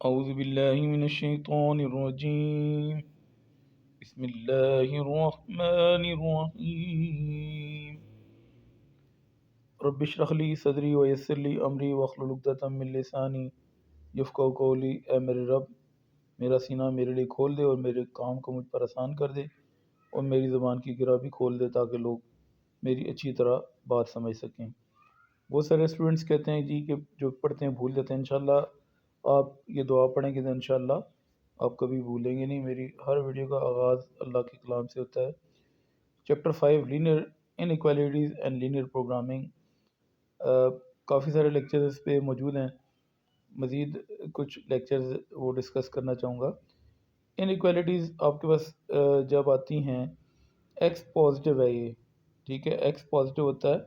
अऊज़ु बिल्लाहि मिनश्शैतानिर्रजीम बिस्मिल्लाहिर्रहमानिर्रहीम रब्बिश्रह ली सदरी व यस्सिर ली अमरी वहलुल उक़दतम मिन लिसानी यफ़क़हू क़ौली। ए मेरे रब, मेरा सीना मेरे लिए खोल दे और मेरे काम को मुझ पर आसान कर दे और मेरी ज़ुबान की गिरा भी खोल दे ताकि लोग मेरी अच्छी तरह बात समझ सकें। बहुत सारे स्टूडेंट्स कहते हैं जी कि जो पढ़ते हैं भूल जाते हैं। इंशाल्लाह आप ये दुआ पढ़ेंगे तो इंशाल्लाह आप कभी भूलेंगे नहीं। मेरी हर वीडियो का आगाज़ अल्लाह के कलाम से होता है। Chapter 5 linear inequalities and linear programming. काफ़ी सारे लेक्चर्स इस पे मौजूद हैं। मज़ीद कुछ लेक्चर्स वो डिस्कस करना चाहूँगा। इनइक्वालिटीज़ आपके पास जब आती हैं, एक्स पॉजिटिव है ये, ठीक है। एक्स पॉजिटिव होता है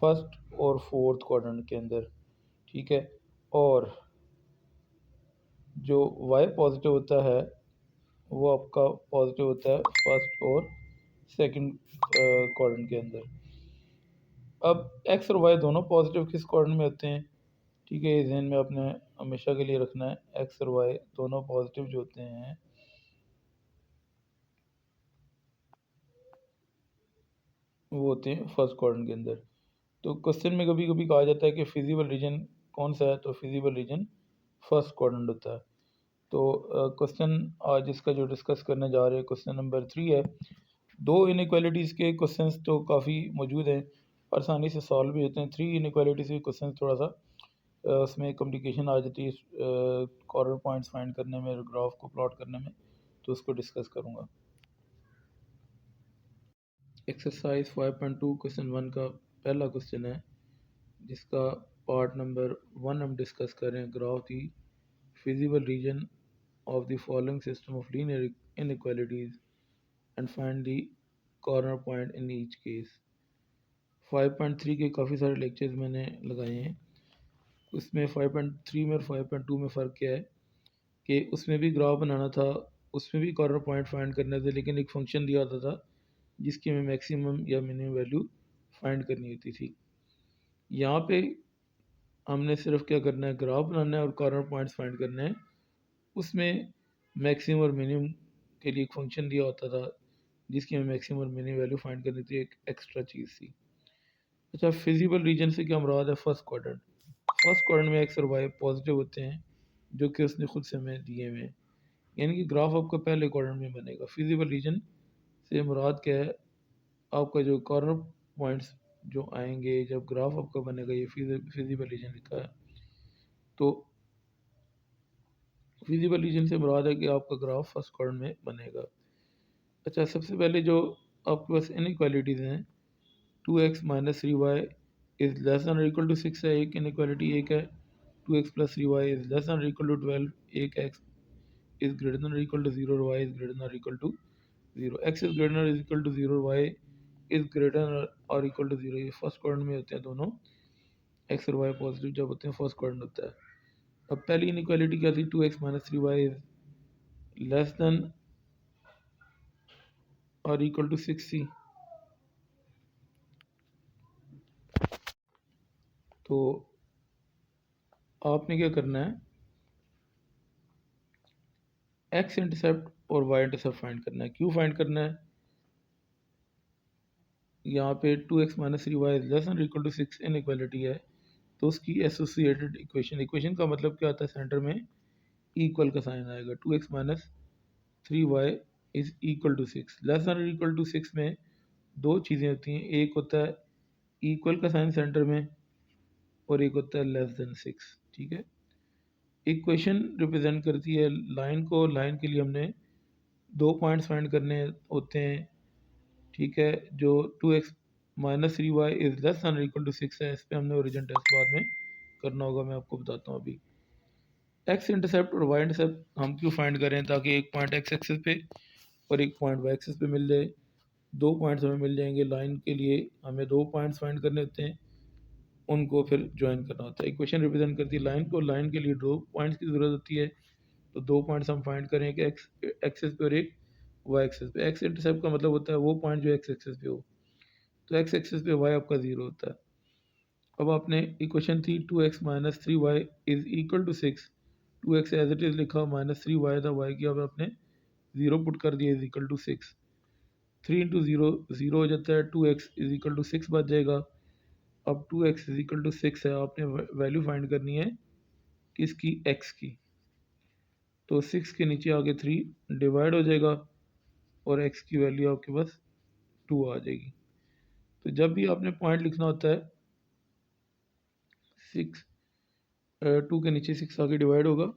फर्स्ट और फोर्थ क्वाड्रेंट के अंदर, ठीक है। और जो वाई पॉजिटिव होता है वो आपका पॉजिटिव होता है फर्स्ट और सेकंड क्वाड्रेंट के अंदर। अब एक्स और वाई दोनों पॉजिटिव किस क्वाड्रेंट में होते हैं, ठीक है। ये ज़हन में आपने हमेशा के लिए रखना है। एक्स और वाई दोनों पॉजिटिव जो होते हैं वो होते हैं फर्स्ट क्वाड्रेंट के अंदर। तो क्वेश्चन में कभी कभी कहा जाता है कि फिजिबल रीजन कौन सा है, तो फिजिबल रीजन फर्स्ट क्वाड्रेंट होता है। तो क्वेश्चन आज इसका जो डिस्कस करने जा रहे हैं क्वेश्चन नंबर 3 है। दो इनइक्वालिटीज़ के क्वेश्चंस तो काफ़ी मौजूद हैं, आसानी से सॉल्व भी होते हैं। 3 इनइक्वालिटीज़ के क्वेश्चन थोड़ा सा उसमें कॉम्प्लिकेशन आ जाती है कॉर्नर पॉइंट्स फाइंड करने में, ग्राफ को प्लॉट करने में, तो उसको डिस्कस करूँगा। एक्सरसाइज 5.2 क्वेश्चन 1 का पहला क्वेश्चन है, जिसका पार्ट नंबर 1 हम डिस्कस कर रहे हैं। Graph the feasible region of the following system of linear inequalities and find the corner point in each case। 5.3 के काफ़ी सारे लेक्चर्स मैंने लगाए हैं। उसमें 5.3 में और 5.2 में फ़र्क क्या है कि उसमें भी ग्राफ बनाना था, उसमें भी कॉर्नर पॉइंट फाइंड करने थे, लेकिन एक फंक्शन दिया होता था जिसकी हमें मैक्सिमम या मिनिमम वैल्यू फाइंड करनी होती थी। यहाँ पे हमने सिर्फ क्या करना है, ग्राफ बनाना है और कॉर्नर पॉइंट्स फाइंड करने हैं। उसमें मैक्सिमम और मिनिमम के लिए एक फंक्शन दिया होता था जिसकी हमें मैक्सिमम और मिनिमम वैल्यू फाइंड करनी थी, एक एक्स्ट्रा चीज़ थी। अच्छा, फिजिबल रीजन से क्या मुराद है, फर्स्ट क्वाड्रेंट। फर्स्ट क्वाड्रेंट में एक्स और वाई पॉजिटिव होते हैं जो कि उसने खुद से हमें दिए हुए हैं, यानी कि ग्राफ आपका पहले क्वाड्रेंट में बनेगा। फिजिबल रीजन से मुराद क्या है, आपका जो कॉर्नर पॉइंट्स जो आएंगे जब ग्राफ आपका बनेगा, ये फिजिबल रीजन लिखा है। तो फिजिबल रीजन से मुराद है कि आपका ग्राफ फर्स्ट क्वाड्रेंट में बनेगा। अच्छा, सबसे पहले जो आपके पास इनइक्वालिटीज़ हैं, 2x minus 3y is less than equal to 6 है, एक इनइक्वालिटी एक है। 2x plus 3y is less than equal to 12, एक x is greater than equal to 0 और y is greater than equal to 0। x is greater than equal to 0 और y is greater और equal to 0, ये first quadrant में होते हैं दोनों। x और y पॉजिटिव जब होते हैं फर्स्ट क्वाड्रेंट होता है। अब पहली इनइक्वालिटी क्या थी, 2x minus 3y is less than और इक्वल टू 6 थी। तो आपने क्या करना है, एक्स इंटरसेप्ट और वाई इंटरसेप्ट फाइंड करना है। क्यों फाइंड करना है, यहाँ पे 2x minus 3y less than equal to 6 inequality है, तो उसकी एसोसिएटेड इक्वेशन, इक्वेशन का मतलब क्या आता है, सेंटर में इक्वल का साइन आएगा। 2x minus 3y is equal to 6। Less than equal to 6 में दो चीज़ें होती हैं, एक होता है इक्वल का साइन सेंटर में और एक होता है लेस देन 6, ठीक है। इक्वेशन रिप्रेजेंट करती है लाइन को, लाइन के लिए हमने दो पॉइंट्स फाइंड करने होते हैं, ठीक है। जो 2x minus 3y is less than equal to 6 है, इस पर हमने ओरिजिन टेस्ट बाद में करना होगा, मैं आपको बताता हूँ अभी। एक्स इंटरसेप्ट और वाई इंटरसेप्ट हम क्यों फाइंड करें, ताकि एक पॉइंट एक्स एक्सिस पे और एक पॉइंट वाई एक्सिस पे मिल जाए। दो पॉइंट्स हमें मिल जाएंगे, लाइन के लिए हमें दो पॉइंट्स फाइंड करने होते हैं, उनको फिर ज्वाइन करना होता है। इक्वेशन रिप्रेजेंट करती है लाइन को, लाइन के लिए दो पॉइंट्स की ज़रूरत होती है, तो दो पॉइंट्स हम फाइंड करें, एक एक्स एक्सिस पे और एक वाई एक्सिस पे। एक्स इंटरसेप्ट का मतलब होता है वो पॉइंट जो एक्स एक्सिस पे हो, तो एक्स एक्सिस पे वाई आपका 0 होता है। अब आपने इक्वेशन थी 2x minus 3y is equal to 6, 2x as it is लिखा, -3y था, y की अब आपने 0 पुट कर दिया is equal to 6। 3 into zero zero हो जाता है, 2x इज इक्वल टू 6 बच जाएगा। अब 2x इज इक्वल टू 6 है, आपने वैल्यू फाइंड करनी है किसकी, x की। तो 6 के नीचे आगे 3 डिवाइड हो जाएगा और x की वैल्यू आपके पास 2 आ जाएगी। तो जब भी आपने पॉइंट लिखना होता है 6 2 के नीचे 6 आगे डिवाइड होगा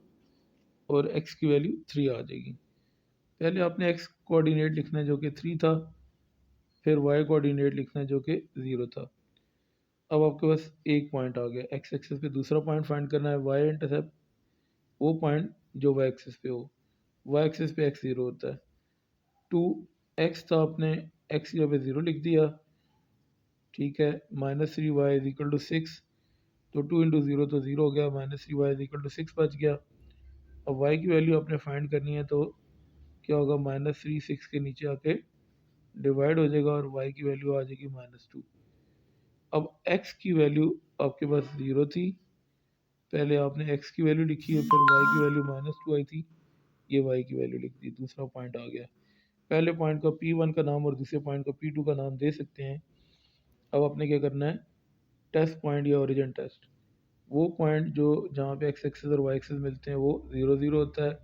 और x की वैल्यू 3 आ जाएगी। पहले आपने x कोऑर्डिनेट लिखना है जो कि 3 था, फिर y कोऑर्डिनेट लिखना है जो कि 0 था। अब आपके पास एक पॉइंट आ गया, x एक्सिस पे दूसरा पॉइंट फाइंड करना है, y इंटरसेप्ट वो पॉइंट जो y एक्सिस पे हो, y एक्सिस पे x 0 होता है। 2x था, आपने x की जगह 0 लिख दिया, ठीक है। -3y इज इक्वल टू 6, तो 2 इंटू ज़ीरो तो 0 हो गया, -3y इज इक्वल टू 6 बच गया। अब y की वैल्यू आपने फाइंड करनी है, तो क्या होगा, -3 6 के नीचे आके डिवाइड हो जाएगा और y की वैल्यू आ जाएगी -2। अब x की वैल्यू आपके पास 0 थी, पहले आपने x की वैल्यू लिखी है, फिर y की वैल्यू -2 आई थी, ये y की वैल्यू लिख दी, दूसरा पॉइंट आ गया। पहले पॉइंट का P1 का नाम और दूसरे पॉइंट का P2 का नाम दे सकते हैं। अब आपने क्या करना है, टेस्ट पॉइंट या ओरिजिन टेस्ट, वो पॉइंट जो जहाँ पे x एक्सिस और y एक्सिस मिलते हैं वो 0 0 होता है।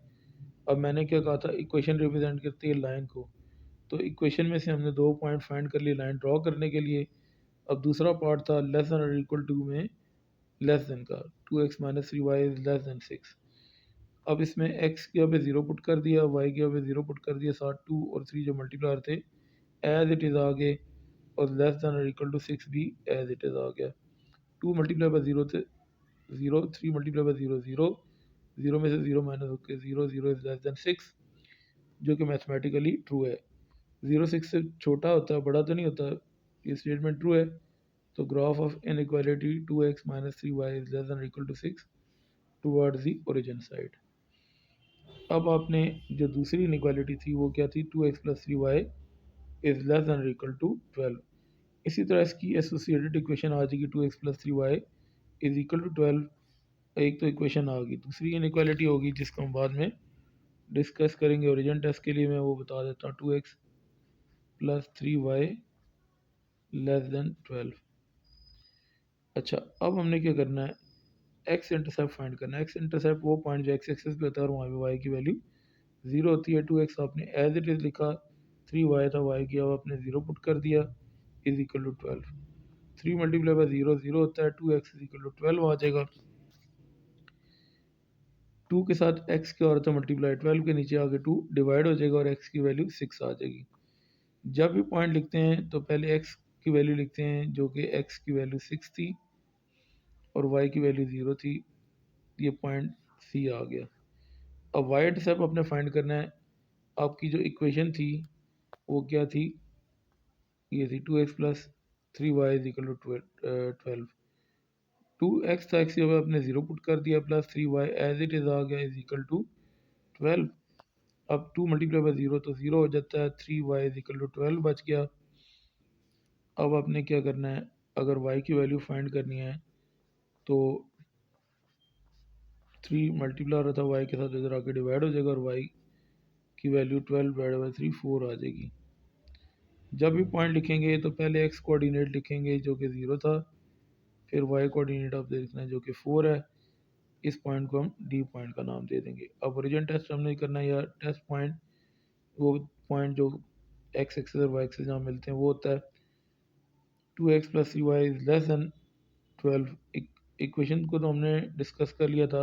अब मैंने क्या कहा था, इक्वेशन रिप्रेजेंट करती है लाइन को, तो इक्वेशन में से हमने दो पॉइंट फाइंड कर लिए लाइन ड्रॉ करने के लिए। अब दूसरा पार्ट था लेस देन और इक्वल टू में लेस देन का, 2x minus 3y is less then 6। अब इसमें x की जगह पे 0 पुट कर दिया, y की जगह पे 0 पुट कर दिया, साथ 2 और 3 जो मल्टीप्लायर थे एज इट इज़ आ गए, और लेस देन और इक्वल टू 6 भी एज इट इज़ आ गया। 2 मल्टीप्लाई बाय 0 थे 0, 3 मल्टीप्लाई बाय 0 0, 0 में से 0 माइनस होकर 0 0 इज लेस देन 6, जो कि मैथमेटिकली ट्रू है। 0 6 से छोटा होता है, बड़ा तो नहीं होता, ये स्टेटमेंट ट्रू है। तो graph of inequality 2x minus 3y is less than equal to 6 towards the origin side. अब आपने जो दूसरी इनइक्वालिटी थी वो क्या थी, 2x plus 3y is less than equal to 12। इसी तरह इसकी एसोसिएटेड इक्वेशन आ जाएगी, 2x plus 3y is equal to 12। एक तो इक्वेशन आ गई, दूसरी इनइक्वालिटी होगी जिसको हम बाद में डिस्कस करेंगे। ओरिजिन टेस्ट के लिए मैं वो बता देता हूँ, 2x plus 3y less than 12। अच्छा, अब हमने क्या करना है, एक्स इंटरसेप्ट फाइंड करना है। एक्स इंटरसेप्ट वो पॉइंट जो एक्स एक्सिस पे होता है और वहाँ पे वाई की वैल्यू 0 होती है। 2x आपने एज इट इज़ लिखा, 3y था, वाई की अब आपने 0 पुट कर दिया is equal to 12। 3 multiply by 0 0 होता है, 2x इज इक्वल टू 12 आ जाएगा। 2 के साथ x क्या होता है मल्टीप्लाई, 12 के नीचे आगे 2 डिवाइड हो जाएगा और x की वैल्यू 6 आ जाएगी। जब भी पॉइंट लिखते हैं तो पहले x की वैल्यू लिखते हैं जो कि x की वैल्यू 6 थी और y की वैल्यू 0 थी, ये पॉइंट C आ गया। अब y इंटरसेप्ट आपने फाइंड करना है। आपकी जो इक्वेशन थी वो क्या थी, ये थी 2x plus 3y is equal to 12। 2x था, x की जगह आपने 0 पुट कर दिया, plus 3y as it is आ गया इज इक्वल टू 12। अब 2 मल्टीप्लाई बाय 0 तो 0 हो जाता है, 3y इज इक्वल टू 12 बच गया। अब आपने क्या करना है, अगर y की वैल्यू फाइंड करनी है तो 3 मल्टीप्लाई रहा था y के साथ, इधर आके डिवाइड हो जाएगा और y की वैल्यू 12 डिवाइड बाई 3 4 आ जाएगी। जब भी पॉइंट लिखेंगे तो पहले x कोऑर्डिनेट लिखेंगे जो कि 0 था, फिर y कोऑर्डिनेट आप देखना है जो कि 4 है। इस पॉइंट को हम डी पॉइंट का नाम दे देंगे। अब ओरिजिन टेस्ट हमने करना है, या टेस्ट पॉइंट वो पॉइंट जो x एक्सिस और y एक्सिस जहाँ मिलते हैं वो होता है 2x plus 3y is less then 12। Equation को तो हमने डिस्कस कर लिया था।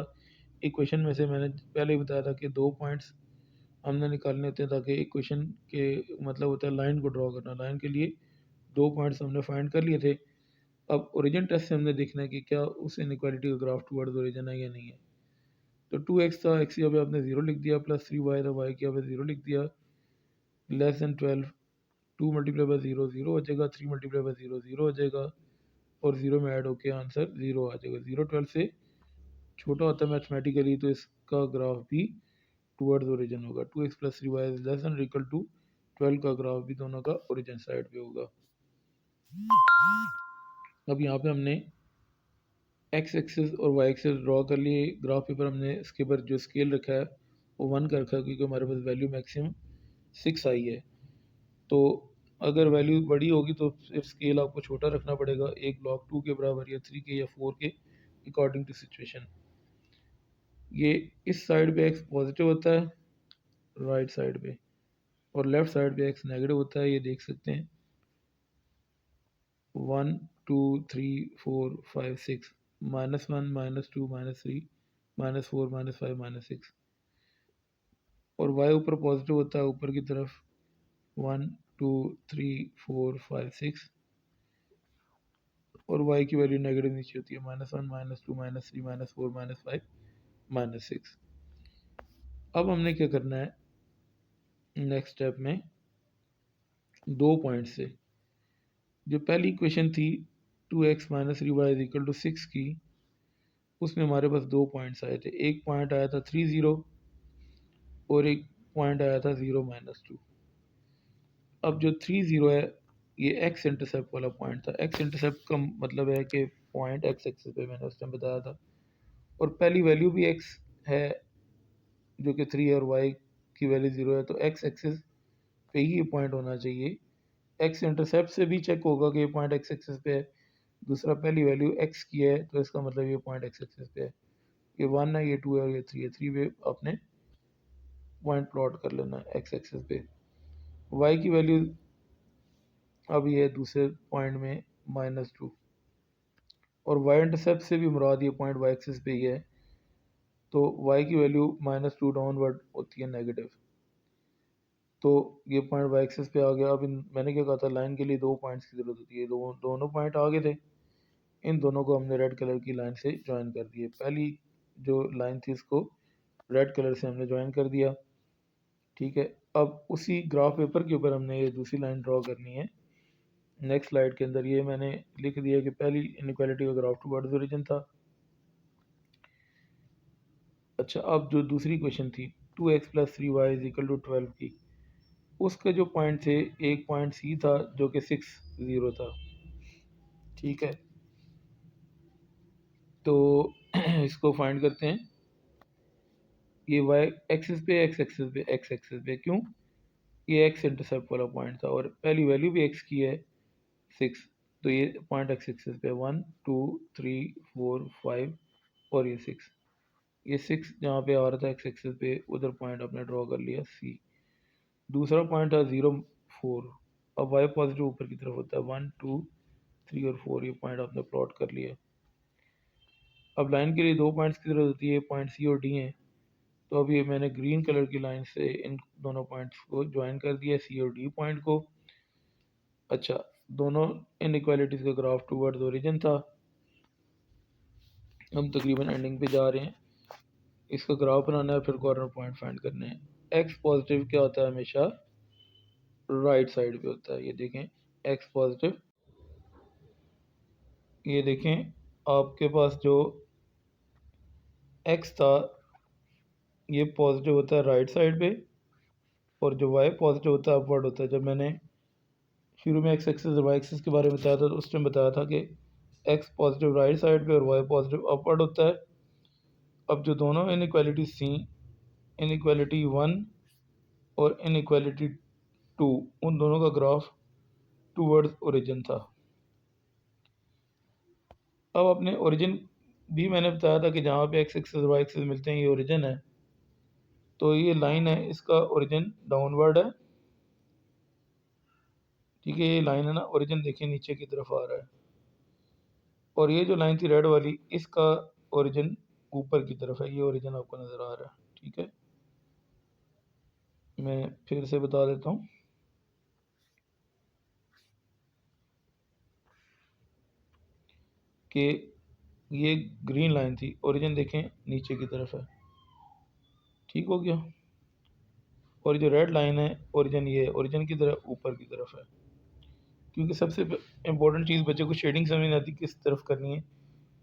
इक्वेशन में से मैंने पहले ही बताया था कि दो पॉइंट्स हमने निकालने होते हैं ताकि इक्वेशन के मतलब होता है लाइन को ड्रॉ करना। लाइन के लिए दो पॉइंट्स हमने फाइंड कर लिए थे। अब ओरिजिन टेस्ट से हमने देखना है कि क्या उस इनइक्वालिटी का ग्राफ टुवर्ड्स ओरिजिन है या नहीं है। तो 2x था, x की जगह आपने 0 लिख दिया, प्लस 3y था, y की जगह 0 लिख दिया, लेस देन 12। 2 मल्टीप्लाई बाय 0 0 हो जाएगा, 3 मल्टीप्लाई बाय 0 0 हो जाएगा और 0 में ऐड होके आंसर 0 आ जाएगा। 0 12 से छोटा होता है मैथमेटिकली, तो इसका ग्राफ भी टुवर्ड्स ओरिजिन होगा। 2x plus 3y is less than equal to 12 का ग्राफ भी दोनों का ओरिजिन साइड पे होगा। अब यहाँ पे हमने एक्स एक्सिस और वाई एक्सिस ड्रॉ कर लिए। ग्राफ पेपर हमने इसके ऊपर जो स्केल रखा है वो 1 का रखा है क्योंकि हमारे पास वैल्यू मैक्सिमम 6 आई है। तो अगर वैल्यू बड़ी होगी तो फिर स्केल आपको छोटा रखना पड़ेगा, एक ब्लॉक 2 के बराबर या 3 के या 4 के, अकॉर्डिंग टू सिचुएशन। ये इस साइड पे एक्स पॉजिटिव होता है राइट साइड पे, और लेफ्ट साइड पे एक्स नेगेटिव होता है। ये देख सकते हैं 1 2 3 4 5 6, -1 -2 -3 -4 -5 -6, और y ऊपर पॉजिटिव होता है ऊपर की तरफ 1 2 3 4 5 6, और y की वैल्यू नेगेटिव नीचे होती है -1 -2 -3 -4 -5 -6। अब हमने क्या करना है नेक्स्ट स्टेप में, दो पॉइंट से जो पहली इक्वेशन थी 2x - 3y = 6 की, उसमें हमारे पास दो पॉइंट्स आए थे। एक पॉइंट आया था 3 0 और एक पॉइंट आया था 0 -2। अब जो 3 0 है ये एक्स इंटरसेप्ट वाला पॉइंट था। एक्स इंटरसेप्ट का मतलब है कि पॉइंट एक्स एक्सिस पे मैंने उस टाइम बताया था, और पहली वैल्यू भी एक्स है जो कि 3 और वाई की वैल्यू 0 है, तो एक्स एक्सिस पे ही ये पॉइंट होना चाहिए। एक्स इंटरसेप्ट से भी चेक होगा कि ये पॉइंट एक्स एक्सिस पे है। दूसरा, पहली वैल्यू एक्स की है तो इसका मतलब ये पॉइंट एक्स एक्सिस पे है। ये 1 है, ये 2 है और ये 3 है। 3 पे आपने पॉइंट प्लॉट कर लेना है एक्स एक्सिस पे। वाई की वैल्यू अब ये दूसरे पॉइंट में -2, और वाई इंटरसेप्ट से भी मुराद ये पॉइंट वाई एक्सिस पे ही है, तो वाई की वैल्यू -2 डाउनवर्ड होती है नेगेटिव, तो ये पॉइंट वाई एक्सिस पे आ गया। अब मैंने क्या कहा था, लाइन के लिए दो पॉइंट्स की ज़रूरत होती है, दोनों पॉइंट आ गए थे। इन दोनों को हमने रेड कलर की लाइन से ज्वाइन कर दिए। पहली जो लाइन थी इसको रेड कलर से हमने ज्वाइन कर दिया, ठीक है। अब उसी ग्राफ पेपर के ऊपर हमने ये दूसरी लाइन ड्रॉ करनी है। नेक्स्ट स्लाइड के अंदर ये मैंने लिख दिया कि पहली इनइक्वालिटी का ग्राफ टुवर्ड्स ओरिजिन था। अच्छा, अब जो दूसरी क्वेश्चन थी 2x + 3y = 12 की, उसके जो पॉइंट थे, एक पॉइंट सी था जो कि 6 0 था, ठीक है। तो इसको फाइंड करते हैं। ये वाई एक्सिस पे एक्स एक्सिस पे एक्स एक्सिस पे क्यों, ये एक्स इंटरसेप्ट वाला पॉइंट था और पहली वैल्यू भी एक्स की है 6, तो ये पॉइंट एक्स एक्सिस पे 1 2 3 4 5 और ये 6, ये 6 जहाँ पे आ रहा था एक्स एक्सिस पे उधर पॉइंट आपने ड्रॉ कर लिया सी। दूसरा पॉइंट था 0 4, अब वाई पॉजिटिव ऊपर की तरफ होता है 1 2 3 और 4, ये पॉइंट आपने प्लॉट कर लिया। अब लाइन के लिए दो पॉइंट्स की जरूरत होती है, पॉइंट सी और डी हैं, तो अब ये मैंने ग्रीन कलर की लाइन से इन दोनों पॉइंट्स को ज्वाइन कर दिया, सी और डी पॉइंट को। अच्छा, दोनों इनइक्वालिटीज़ का ग्राफ टुवर्ड्स ओरिजिन था। हम तकरीबन एंडिंग पे जा रहे हैं। इसका ग्राफ बनाना है, फिर कॉर्नर पॉइंट फाइंड करने हैं। एक्स पॉजिटिव क्या होता है, हमेशा राइट साइड पे होता है। ये देखें एक्स पॉजिटिव, ये देखें आपके पास जो एक्स था ये पॉजिटिव होता है राइट साइड पे, और जो वाई पॉजिटिव होता है अपवर्ड होता है। जब मैंने शुरू में एक्स एक्सिस और वाई एक्सिस के बारे में बताया था तो उस टाइम बताया था कि एक्स पॉजिटिव राइट साइड पे और वाई पॉजिटिव अपवर्ड होता है। अब जो दोनों इनइक्वालिटीज थी, इनइक्वालिटी 1 और इनइक्वालिटी 2, उन दोनों का ग्राफ टूवर्ड्स ओरिजिन था। अब अपने ओरिजिन भी मैंने बताया था कि जहाँ पे एक्स एक्सिस और वाई एक्सिस मिलते हैं ये ओरिजिन है, तो ये लाइन है इसका ओरिजिन डाउनवर्ड है, ठीक है। ये लाइन है ना, ओरिजिन देखिए नीचे की तरफ आ रहा है, और ये जो लाइन थी रेड वाली इसका ओरिजिन ऊपर की तरफ है, ये ओरिजिन आपको नज़र आ रहा है, ठीक है। मैं फिर से बता देता हूँ कि ये ग्रीन लाइन थी, ओरिजिन देखें नीचे की तरफ है, ठीक हो गया। और जो रेड लाइन है ओरिजिन, ये ओरिजिन की तरफ ऊपर की तरफ है, क्योंकि सबसे इम्पोर्टेंट चीज़ बच्चे को शेडिंग समझ नहीं आती किस तरफ करनी है।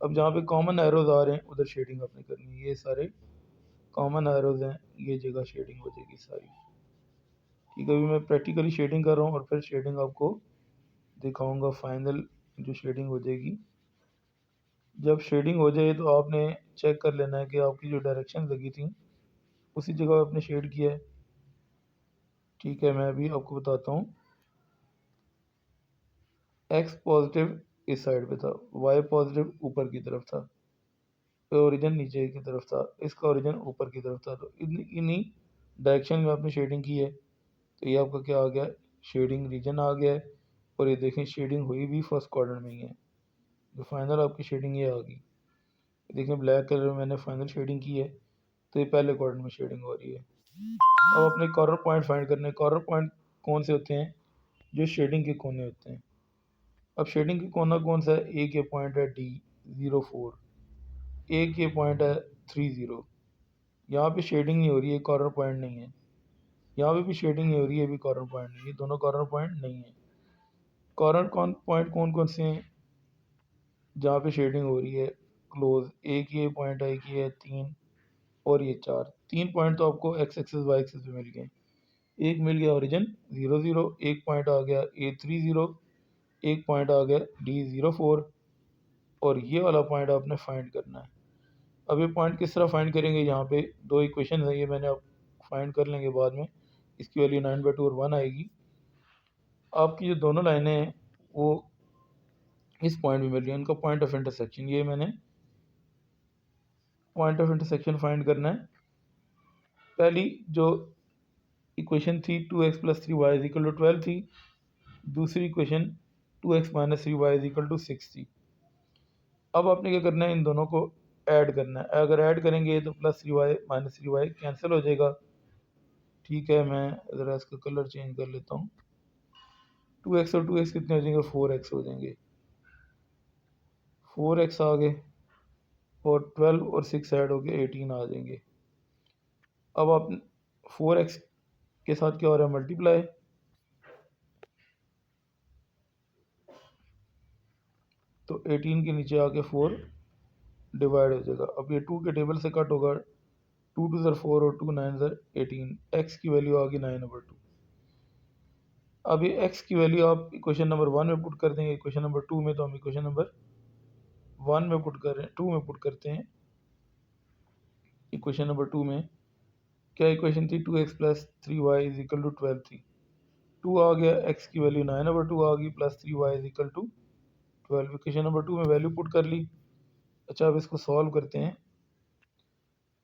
अब जहाँ पे कॉमन एरोज आ रहे हैं उधर शेडिंग आपने करनी है, ये सारे कॉमन एरोज हैं, ये जगह शेडिंग हो जाएगी सारी, ठीक है। अभी मैं प्रैक्टिकली शेडिंग कर रहा हूँ और फिर शेडिंग आपको दिखाऊंगा, फाइनल जो शेडिंग हो जाएगी जब शेडिंग हो जाए तो आपने चेक कर लेना है कि आपकी जो डायरेक्शन लगी थी उसी जगह आपने शेड किया है। ठीक है, मैं अभी आपको बताता हूँ। एक्स पॉजिटिव इस साइड पे था, वाई पॉजिटिव ऊपर की तरफ था, ओरिजिन नीचे की तरफ था, इसका ओरिजिन ऊपर की तरफ था। तो इन्हीं डायरेक्शन में आपने शेडिंग की है। तो ये आपका क्या आ गया, शेडिंग रीजन आ गया है। और ये देखें शेडिंग हुई भी फर्स्ट क्वाड्रेंट में ही है। जो फाइनल आपकी शेडिंग ये आ गई, देखें ब्लैक कलर में मैंने फाइनल शेडिंग की है, तो ये पहले क्वाड्रेंट में शेडिंग हो रही है। अब अपने कॉर्नर पॉइंट फाइंड करने। कॉर्नर पॉइंट कौन से होते हैं, जो शेडिंग के कोने होते हैं। अब शेडिंग के कोना कौन सा है, एक ये पॉइंट है D04, एक ये पॉइंट है 30। यहाँ पे शेडिंग नहीं हो रही है, कॉर्नर पॉइंट नहीं है। यहाँ पे भी शेडिंग नहीं हो रही है, भी कॉर्नर पॉइंट नहीं है, दोनों कॉर्नर पॉइंट नहीं है। कॉर्नर पॉइंट कौन कौन से हैं जहाँ पे शेडिंग हो रही है क्लोज, एक ये पॉइंट है, एक ये है, 3 और ये 4। 3 पॉइंट तो आपको एक्स एक्सिस वाई एक्सिस पे मिल गए। एक मिल गया ओरिजिन 00, एक पॉइंट आ गया A30, एक पॉइंट आ गया D04, और ये वाला पॉइंट आपने फाइंड करना है। अब ये पॉइंट किस तरह फाइंड करेंगे, यहाँ पे दो इक्वेशन है, ये मैंने आप फाइंड कर लेंगे बाद में। इसकी वैल्यू 9/2 और 1 आएगी। आपकी जो दोनों लाइनें हैं वो इस पॉइंट में मिल रही है, उनका पॉइंट ऑफ इंटरसेक्शन, ये मैंने पॉइंट ऑफ इंटरसेक्शन फाइंड करना है। पहली जो इक्वेशन थी 2x + 3y = 12 थी। दूसरी इक्वेशन 2x - 3y = 6 थी। अब आपने क्या करना है, इन दोनों को ऐड करना है। अगर ऐड करेंगे तो +3y - 3y कैंसिल हो जाएगा। ठीक है, मैं ज़रा इसका कलर चेंज कर लेता हूँ। 2x और 2x कितने हो जाएंगे, 4x हो जाएंगे। 4x आ गए, और 12 और 6 ऐड हो गए 18 आ जाएंगे। अब आप 4x के साथ क्या हो रहा है, मल्टीप्लाई, तो 18 के नीचे आके 4 डिवाइड हो जाएगा। अब ये 2 के टेबल से कट होगा, 2 2 ज़र 4 और 2 9 ज़र 18। x की वैल्यू आ गई 9/2। अब ये x की वैल्यू आप इक्वेशन नंबर 1 में पुट कर देंगे, इक्वेशन नंबर 2 में, तो हम इक्वेशन नंबर 1 में पुट कर रहे हैं, 2 में पुट करते हैं। इक्वेशन नंबर 2 में क्या इक्वेशन थी, 2x + 3y = 12 थी। 2 आ गया, x की वैल्यू 9/2 आ गई, +3y = 12। इक्वेशन नंबर 2 में वैल्यू पुट कर ली। अच्छा, अब इसको सॉल्व करते हैं।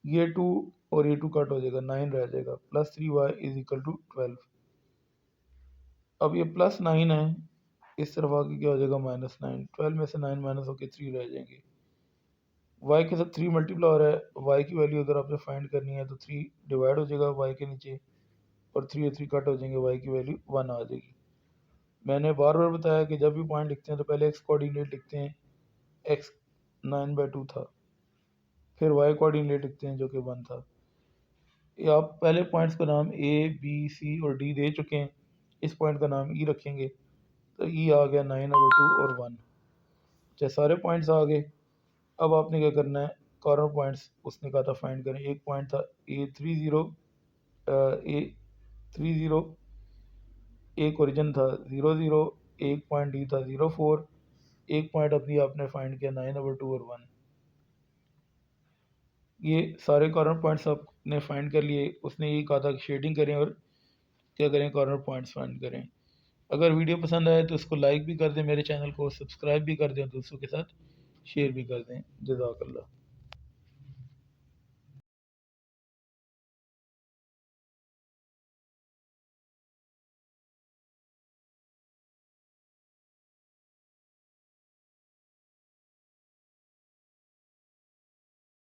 ये 2 और ये 2 कट हो जाएगा, 9 रह जाएगा, +3y = 12। अब ये +9 है, इस तरफ आके क्या हो जाएगा, -9। 12 में से 9 माइनस होकर 3 रह जाएंगे। y के साथ 3 मल्टीप्लाई हो रहा है, y की वैल्यू अगर आपने फाइंड करनी है तो 3 डिवाइड हो जाएगा y के नीचे, और 3 और 3 कट हो जाएंगे, y की वैल्यू 1 आ जाएगी। मैंने बार बार बताया कि जब भी पॉइंट लिखते हैं तो पहले x कोऑर्डिनेट लिखते हैं, x 9/2 था, फिर y कोऑर्डिनेट लिखते हैं जो कि 1 था। ये आप पहले पॉइंट्स का नाम A, B, C और D दे चुके हैं, इस पॉइंट का नाम E रखेंगे, तो E आ गया 9/2 और 1। चाहे सारे पॉइंट्स आ गए। अब आपने क्या करना है, कॉर्नर पॉइंट्स उसने कहा था फाइंड करें। एक पॉइंट था A30, एक ओरिजिन था 00, एक पॉइंट D था 04, एक पॉइंट अपनी आपने फाइंड किया 9/2 और 1। ये सारे कॉर्नर पॉइंट्स आपने फाइंड कर लिए। उसने ये कहा था कि शेडिंग करें और क्या करें, कॉर्नर पॉइंट्स फाइंड करें। अगर वीडियो पसंद आए तो इसको लाइक भी कर दें, मेरे चैनल को सब्सक्राइब भी कर दें, दोस्तों के साथ शेयर भी कर दें। जज़ाकल्लाह।